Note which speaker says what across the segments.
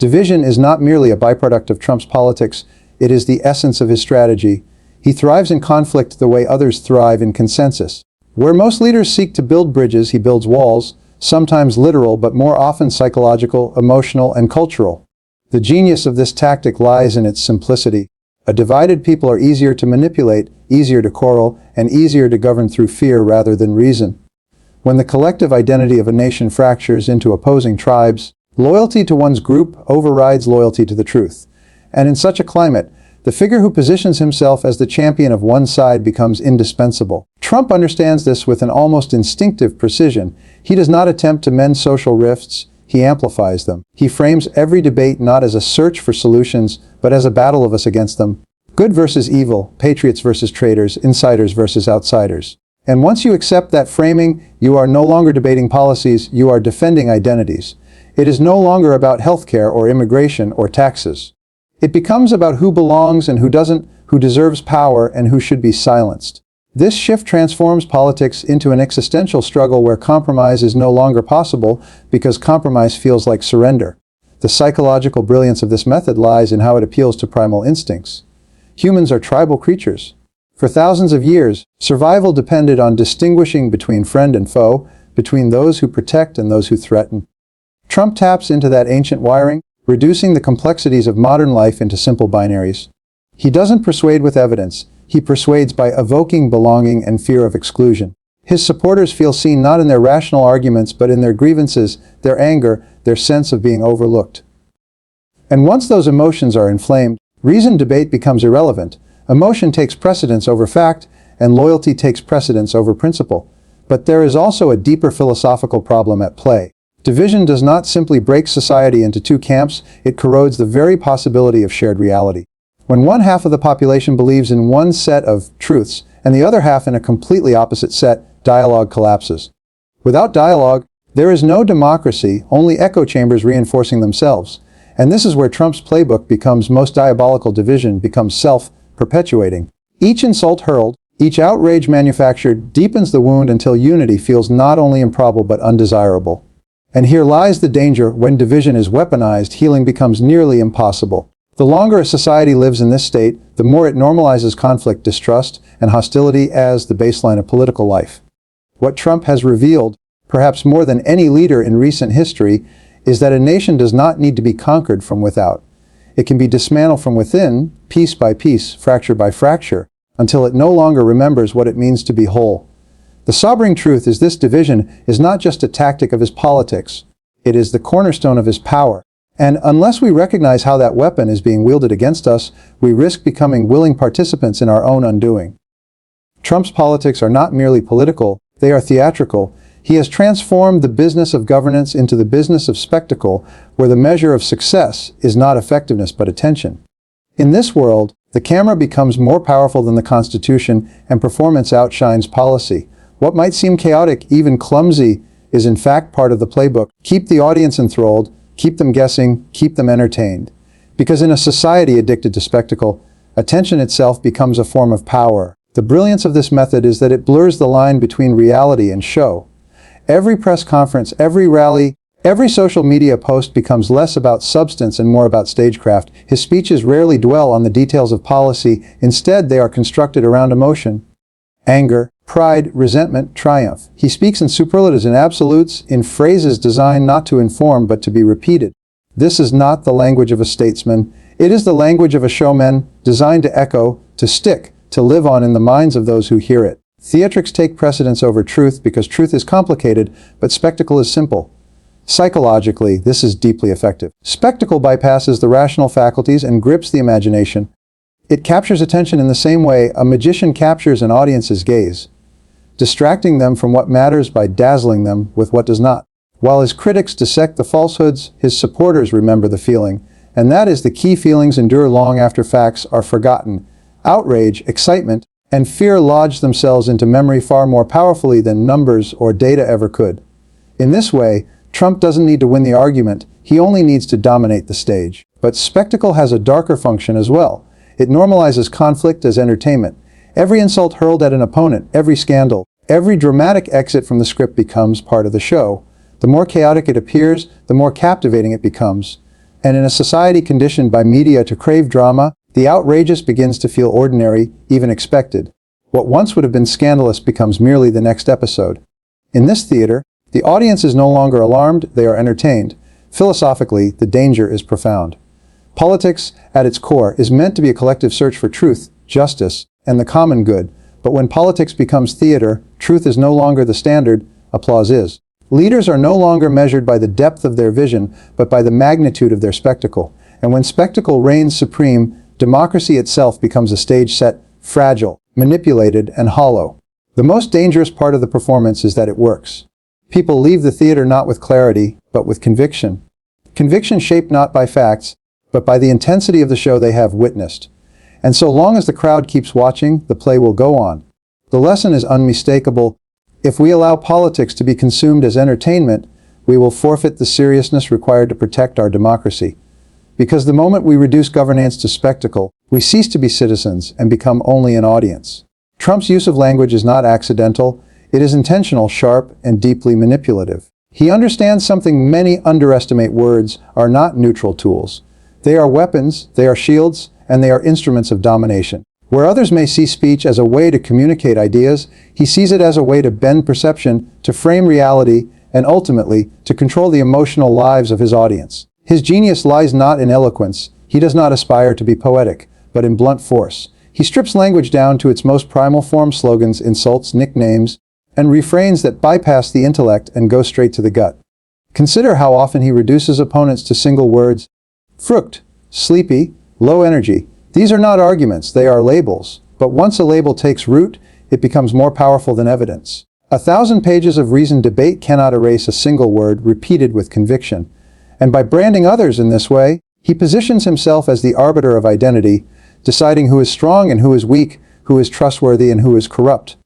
Speaker 1: Division is not merely a byproduct of Trump's politics, it is the essence of his strategy. He thrives in conflict the way others thrive in consensus. Where most leaders seek to build bridges, he builds walls, sometimes literal but more often psychological, emotional, and cultural. The genius of this tactic lies in its simplicity. A divided people are easier to manipulate, easier to quarrel, and easier to govern through fear rather than reason. When the collective identity of a nation fractures into opposing tribes, loyalty to one's group overrides loyalty to the truth. And in such a climate, the figure who positions himself as the champion of one side becomes indispensable. Trump understands this with an almost instinctive precision. He does not attempt to mend social rifts, he amplifies them. He frames every debate not as a search for solutions, but as a battle of us against them. Good versus evil, patriots versus traitors, insiders versus outsiders. And once you accept that framing, you are no longer debating policies, you are defending identities. It is no longer about healthcare or immigration or taxes. It becomes about who belongs and who doesn't, who deserves power and who should be silenced. This shift transforms politics into an existential struggle where compromise is no longer possible because compromise feels like surrender. The psychological brilliance of this method lies in how it appeals to primal instincts. Humans are tribal creatures. For thousands of years, survival depended on distinguishing between friend and foe, between those who protect and those who threaten. Trump taps into that ancient wiring, reducing the complexities of modern life into simple binaries. He doesn't persuade with evidence, he persuades by evoking belonging and fear of exclusion. His supporters feel seen not in their rational arguments but in their grievances, their anger, their sense of being overlooked. And once those emotions are inflamed, reasoned debate becomes irrelevant. Emotion takes precedence over fact, and loyalty takes precedence over principle. But there is also a deeper philosophical problem at play. Division does not simply break society into two camps, it corrodes the very possibility of shared reality. When one half of the population believes in one set of truths, and the other half in a completely opposite set, dialogue collapses. Without dialogue, there is no democracy, only echo chambers reinforcing themselves. And this is where Trump's playbook becomes most diabolical. Division becomes self-perpetuating. Each insult hurled, each outrage manufactured deepens the wound until unity feels not only improbable but undesirable. And here lies the danger: when division is weaponized, healing becomes nearly impossible. The longer a society lives in this state, the more it normalizes conflict, distrust, and hostility as the baseline of political life. What Trump has revealed, perhaps more than any leader in recent history, is that a nation does not need to be conquered from without. It can be dismantled from within, piece by piece, fracture by fracture, until it no longer remembers what it means to be whole. The sobering truth is this: division is not just a tactic of his politics, it is the cornerstone of his power. And unless we recognize how that weapon is being wielded against us, we risk becoming willing participants in our own undoing. Trump's politics are not merely political, they are theatrical. He has transformed the business of governance into the business of spectacle, where the measure of success is not effectiveness but attention. In this world, the camera becomes more powerful than the Constitution, and performance outshines policy. What might seem chaotic, even clumsy, is in fact part of the playbook. Keep the audience enthralled, keep them guessing, keep them entertained. Because in a society addicted to spectacle, attention itself becomes a form of power. The brilliance of this method is that it blurs the line between reality and show. Every press conference, every rally, every social media post becomes less about substance and more about stagecraft. His speeches rarely dwell on the details of policy. Instead, they are constructed around emotion. Anger, pride, resentment, triumph. He speaks in superlatives and absolutes, in phrases designed not to inform but to be repeated. This is not the language of a statesman. It is the language of a showman, designed to echo, to stick, to live on in the minds of those who hear it. Theatrics take precedence over truth because truth is complicated, but spectacle is simple. Psychologically, this is deeply effective. Spectacle bypasses the rational faculties and grips the imagination. It captures attention in the same way a magician captures an audience's gaze, distracting them from what matters by dazzling them with what does not. While his critics dissect the falsehoods, his supporters remember the feeling, and that is the key. Feelings endure long after facts are forgotten. Outrage, excitement, and fear lodge themselves into memory far more powerfully than numbers or data ever could. In this way, Trump doesn't need to win the argument, he only needs to dominate the stage. But spectacle has a darker function as well. It normalizes conflict as entertainment. Every insult hurled at an opponent, every scandal, every dramatic exit from the script becomes part of the show. The more chaotic it appears, the more captivating it becomes. And in a society conditioned by media to crave drama, the outrageous begins to feel ordinary, even expected. What once would have been scandalous becomes merely the next episode. In this theater, the audience is no longer alarmed, they are entertained. Philosophically, the danger is profound. Politics, at its core, is meant to be a collective search for truth, justice, and the common good. But when politics becomes theater, truth is no longer the standard, applause is. Leaders are no longer measured by the depth of their vision, but by the magnitude of their spectacle. And when spectacle reigns supreme, democracy itself becomes a stage set, fragile, manipulated, and hollow. The most dangerous part of the performance is that it works. People leave the theater not with clarity, but with conviction. Conviction shaped not by facts, but by the intensity of the show they have witnessed. And so long as the crowd keeps watching, the play will go on. The lesson is unmistakable. If we allow politics to be consumed as entertainment, we will forfeit the seriousness required to protect our democracy. Because the moment we reduce governance to spectacle, we cease to be citizens and become only an audience. Trump's use of language is not accidental. It is intentional, sharp, and deeply manipulative. He understands something many underestimate: words are not neutral tools. They are weapons, they are shields, and they are instruments of domination. Where others may see speech as a way to communicate ideas, he sees it as a way to bend perception, to frame reality, and ultimately, to control the emotional lives of his audience. His genius lies not in eloquence. He does not aspire to be poetic, but in blunt force. He strips language down to its most primal form: slogans, insults, nicknames, and refrains that bypass the intellect and go straight to the gut. Consider how often he reduces opponents to single words: fruct, sleepy, low energy. These are not arguments, they are labels. But once a label takes root, it becomes more powerful than evidence. 1,000 pages of reasoned debate cannot erase a single word repeated with conviction. And by branding others in this way, he positions himself as the arbiter of identity, deciding who is strong and who is weak, who is trustworthy and who is corrupt.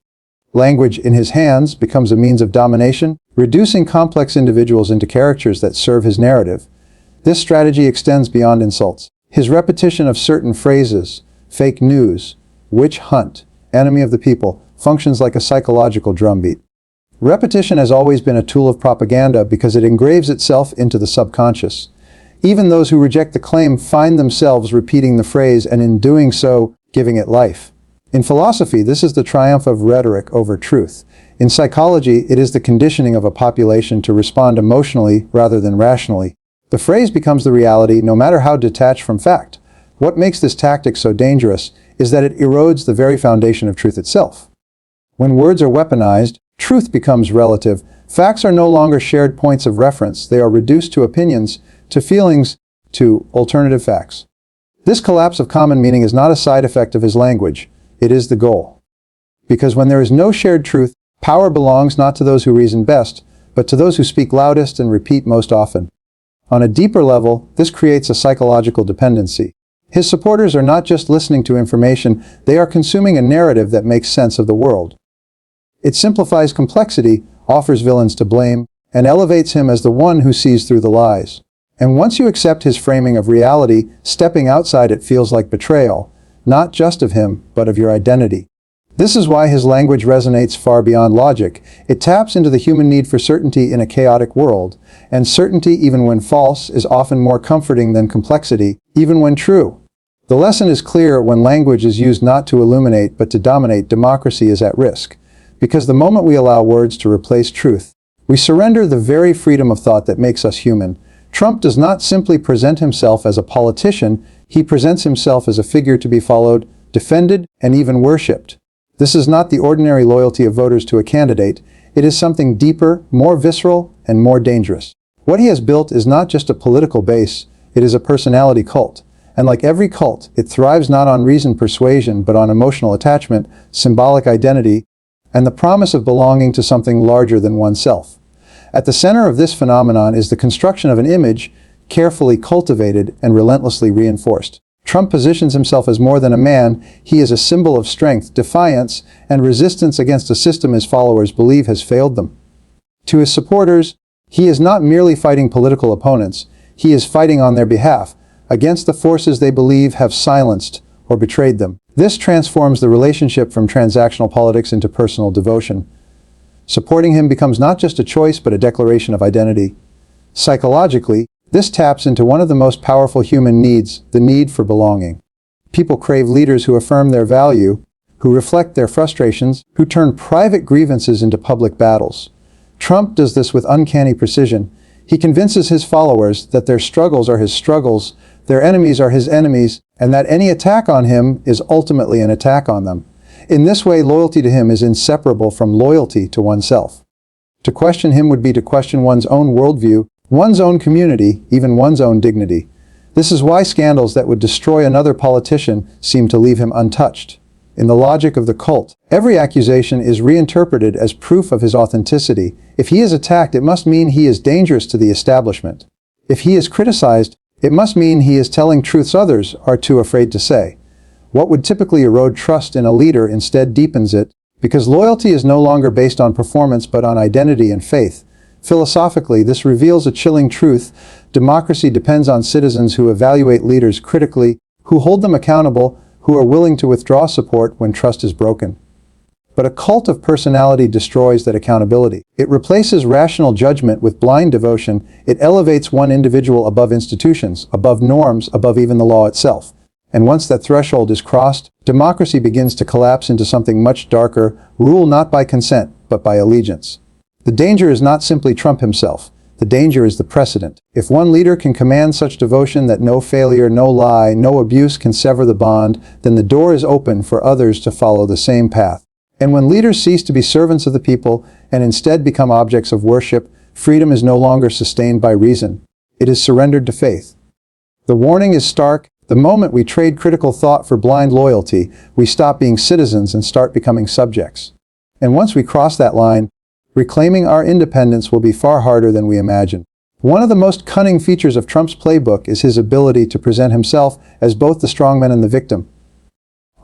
Speaker 1: Language in his hands becomes a means of domination, reducing complex individuals into characters that serve his narrative. This strategy extends beyond insults. His repetition of certain phrases, fake news, witch hunt, enemy of the people, functions like a psychological drumbeat. Repetition has always been a tool of propaganda because it engraves itself into the subconscious. Even those who reject the claim find themselves repeating the phrase, and in doing so, giving it life. In philosophy, this is the triumph of rhetoric over truth. In psychology, it is the conditioning of a population to respond emotionally rather than rationally. The phrase becomes the reality, no matter how detached from fact. What makes this tactic so dangerous is that it erodes the very foundation of truth itself. When words are weaponized, truth becomes relative. Facts are no longer shared points of reference. They are reduced to opinions, to feelings, to alternative facts. This collapse of common meaning is not a side effect of his language. It is the goal. Because when there is no shared truth, power belongs not to those who reason best, but to those who speak loudest and repeat most often. On a deeper level, this creates a psychological dependency. His supporters are not just listening to information, they are consuming a narrative that makes sense of the world. It simplifies complexity, offers villains to blame, and elevates him as the one who sees through the lies. And once you accept his framing of reality, stepping outside it feels like betrayal, not just of him, but of your identity. This is why his language resonates far beyond logic. It taps into the human need for certainty in a chaotic world, and certainty, even when false, is often more comforting than complexity, even when true. The lesson is clear: when language is used not to illuminate but to dominate, democracy is at risk. Because the moment we allow words to replace truth, we surrender the very freedom of thought that makes us human. Trump does not simply present himself as a politician, he presents himself as a figure to be followed, defended, and even worshipped. This is not the ordinary loyalty of voters to a candidate. It is something deeper, more visceral, and more dangerous. What he has built is not just a political base, it is a personality cult. And like every cult, it thrives not on reasoned persuasion, but on emotional attachment, symbolic identity, and the promise of belonging to something larger than oneself. At the center of this phenomenon is the construction of an image, carefully cultivated and relentlessly reinforced. Trump positions himself as more than a man. He is a symbol of strength, defiance, and resistance against a system his followers believe has failed them. To his supporters, he is not merely fighting political opponents, he is fighting on their behalf, against the forces they believe have silenced or betrayed them. This transforms the relationship from transactional politics into personal devotion. Supporting him becomes not just a choice but a declaration of identity. Psychologically, This taps into one of the most powerful human needs, the need for belonging. People crave leaders who affirm their value, who reflect their frustrations, who turn private grievances into public battles. Trump does this with uncanny precision. He convinces his followers that their struggles are his struggles, their enemies are his enemies, and that any attack on him is ultimately an attack on them. In this way, loyalty to him is inseparable from loyalty to oneself. To question him would be to question one's own worldview, one's own community, even one's own dignity. This is why scandals that would destroy another politician seem to leave him untouched. In the logic of the cult, every accusation is reinterpreted as proof of his authenticity. If he is attacked, it must mean he is dangerous to the establishment. If he is criticized, it must mean he is telling truths others are too afraid to say. What would typically erode trust in a leader instead deepens it, because loyalty is no longer based on performance but on identity and faith. Philosophically, this reveals a chilling truth. Democracy depends on citizens who evaluate leaders critically, who hold them accountable, who are willing to withdraw support when trust is broken. But a cult of personality destroys that accountability. It replaces rational judgment with blind devotion. It elevates one individual above institutions, above norms, above even the law itself. And once that threshold is crossed, democracy begins to collapse into something much darker, rule not by consent, but by allegiance. The danger is not simply Trump himself. The danger is the precedent. If one leader can command such devotion that no failure, no lie, no abuse can sever the bond, then the door is open for others to follow the same path. And when leaders cease to be servants of the people and instead become objects of worship, freedom is no longer sustained by reason. It is surrendered to faith. The warning is stark. The moment we trade critical thought for blind loyalty, we stop being citizens and start becoming subjects. And once we cross that line, reclaiming our independence will be far harder than we imagine. One of the most cunning features of Trump's playbook is his ability to present himself as both the strongman and the victim.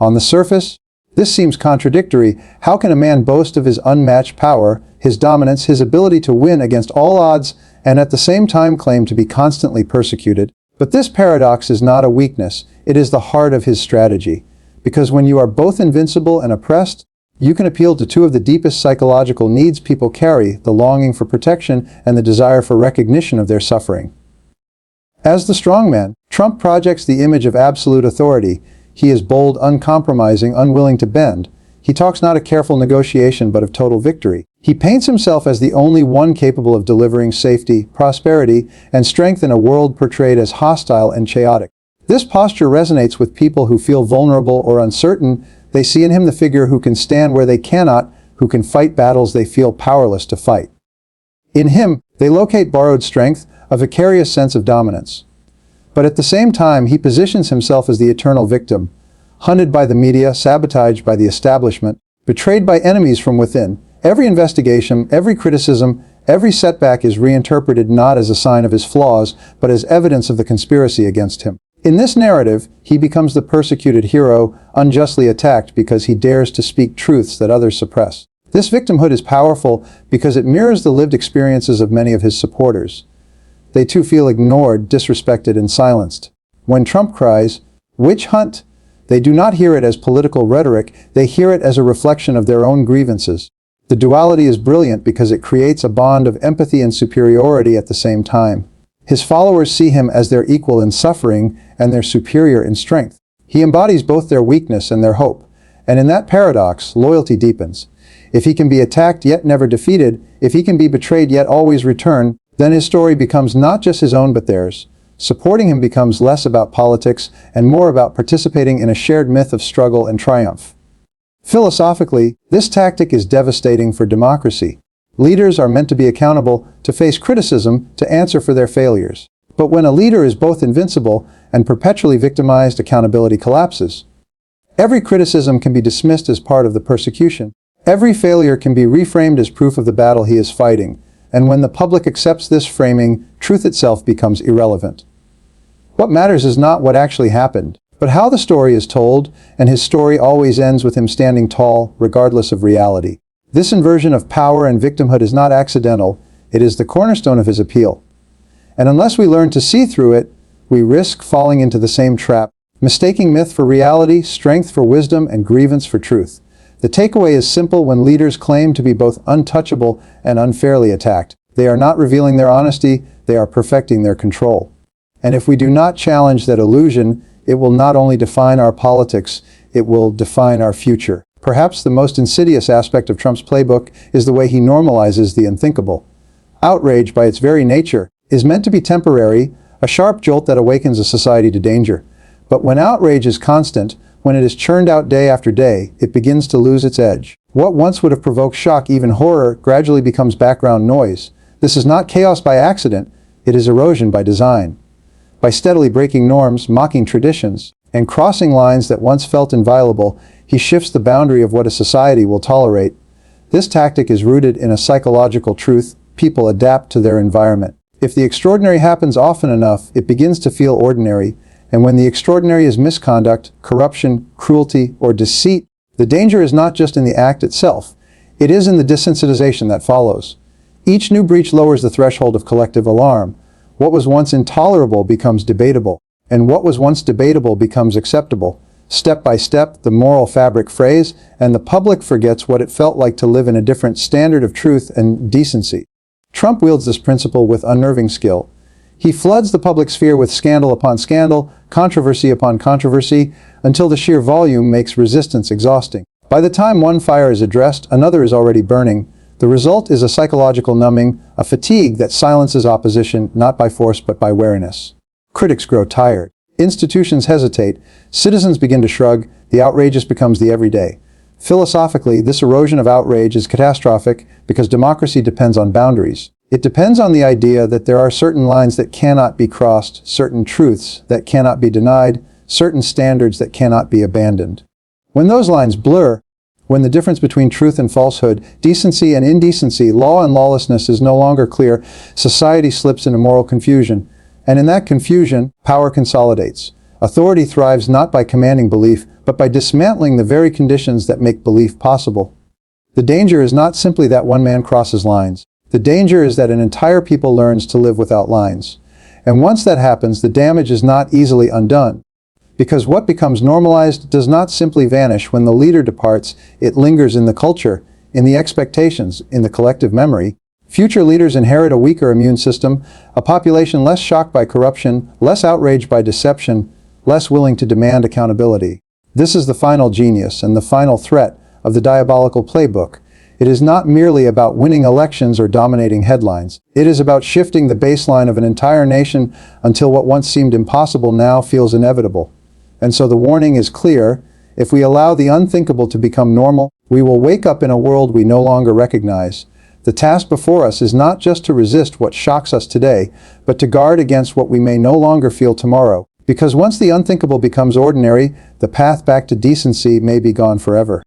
Speaker 1: On the surface, this seems contradictory. How can a man boast of his unmatched power, his dominance, his ability to win against all odds, and at the same time claim to be constantly persecuted? But this paradox is not a weakness. It is the heart of his strategy. Because when you are both invincible and oppressed, you can appeal to two of the deepest psychological needs people carry, the longing for protection and the desire for recognition of their suffering. As the strongman, Trump projects the image of absolute authority. He is bold, uncompromising, unwilling to bend. He talks not of careful negotiation but of total victory. He paints himself as the only one capable of delivering safety, prosperity, and strength in a world portrayed as hostile and chaotic. This posture resonates with people who feel vulnerable or uncertain. They see in him the figure who can stand where they cannot, who can fight battles they feel powerless to fight. In him, they locate borrowed strength, a vicarious sense of dominance. But at the same time, he positions himself as the eternal victim, hunted by the media, sabotaged by the establishment, betrayed by enemies from within. Every investigation, every criticism, every setback is reinterpreted not as a sign of his flaws, but as evidence of the conspiracy against him. In this narrative, he becomes the persecuted hero, unjustly attacked because he dares to speak truths that others suppress. This victimhood is powerful because it mirrors the lived experiences of many of his supporters. They too feel ignored, disrespected, and silenced. When Trump cries, "Witch hunt," they do not hear it as political rhetoric, they hear it as a reflection of their own grievances. The duality is brilliant because it creates a bond of empathy and superiority at the same time. His followers see him as their equal in suffering and their superior in strength. He embodies both their weakness and their hope. And in that paradox, loyalty deepens. If he can be attacked yet never defeated, if he can be betrayed yet always return, then his story becomes not just his own but theirs. Supporting him becomes less about politics and more about participating in a shared myth of struggle and triumph. Philosophically, this tactic is devastating for democracy. Leaders are meant to be accountable, to face criticism, to answer for their failures. But when a leader is both invincible and perpetually victimized, accountability collapses. Every criticism can be dismissed as part of the persecution. Every failure can be reframed as proof of the battle he is fighting. And when the public accepts this framing, truth itself becomes irrelevant. What matters is not what actually happened, but how the story is told, and his story always ends with him standing tall, regardless of reality. This inversion of power and victimhood is not accidental, it is the cornerstone of his appeal. And unless we learn to see through it, we risk falling into the same trap, mistaking myth for reality, strength for wisdom, and grievance for truth. The takeaway is simple: when leaders claim to be both untouchable and unfairly attacked, they are not revealing their honesty, they are perfecting their control. And if we do not challenge that illusion, it will not only define our politics, it will define our future. Perhaps the most insidious aspect of Trump's playbook is the way he normalizes the unthinkable. Outrage, by its very nature, is meant to be temporary, a sharp jolt that awakens a society to danger. But when outrage is constant, when it is churned out day after day, it begins to lose its edge. What once would have provoked shock, even horror, gradually becomes background noise. This is not chaos by accident, it is erosion by design. By steadily breaking norms, mocking traditions, and crossing lines that once felt inviolable, he shifts the boundary of what a society will tolerate. This tactic is rooted in a psychological truth: people adapt to their environment. If the extraordinary happens often enough, it begins to feel ordinary, and when the extraordinary is misconduct, corruption, cruelty, or deceit, the danger is not just in the act itself, it is in the desensitization that follows. Each new breach lowers the threshold of collective alarm. What was once intolerable becomes debatable, and what was once debatable becomes acceptable. Step by step, the moral fabric frays, and the public forgets what it felt like to live in a different standard of truth and decency. Trump wields this principle with unnerving skill. He floods the public sphere with scandal upon scandal, controversy upon controversy, until the sheer volume makes resistance exhausting. By the time one fire is addressed, another is already burning. The result is a psychological numbing, a fatigue that silences opposition not by force but by wariness. Critics grow tired. Institutions hesitate. Citizens begin to shrug. The outrageous becomes the everyday. Philosophically, this erosion of outrage is catastrophic because democracy depends on boundaries. It depends on the idea that there are certain lines that cannot be crossed, certain truths that cannot be denied, certain standards that cannot be abandoned. When those lines blur, when the difference between truth and falsehood, decency and indecency, law and lawlessness is no longer clear, society slips into moral confusion. And in that confusion, power consolidates. Authority thrives not by commanding belief, but by dismantling the very conditions that make belief possible. The danger is not simply that one man crosses lines. The danger is that an entire people learns to live without lines. And once that happens, the damage is not easily undone. Because what becomes normalized does not simply vanish when the leader departs, it lingers in the culture, in the expectations, in the collective memory. Future leaders inherit a weaker immune system, a population less shocked by corruption, less outraged by deception, less willing to demand accountability. This is the final genius and the final threat of the Diabolical Playbook. It is not merely about winning elections or dominating headlines. It is about shifting the baseline of an entire nation until what once seemed impossible now feels inevitable. And so the warning is clear: if we allow the unthinkable to become normal, we will wake up in a world we no longer recognize. The task before us is not just to resist what shocks us today, but to guard against what we may no longer feel tomorrow. Because once the unthinkable becomes ordinary, the path back to decency may be gone forever.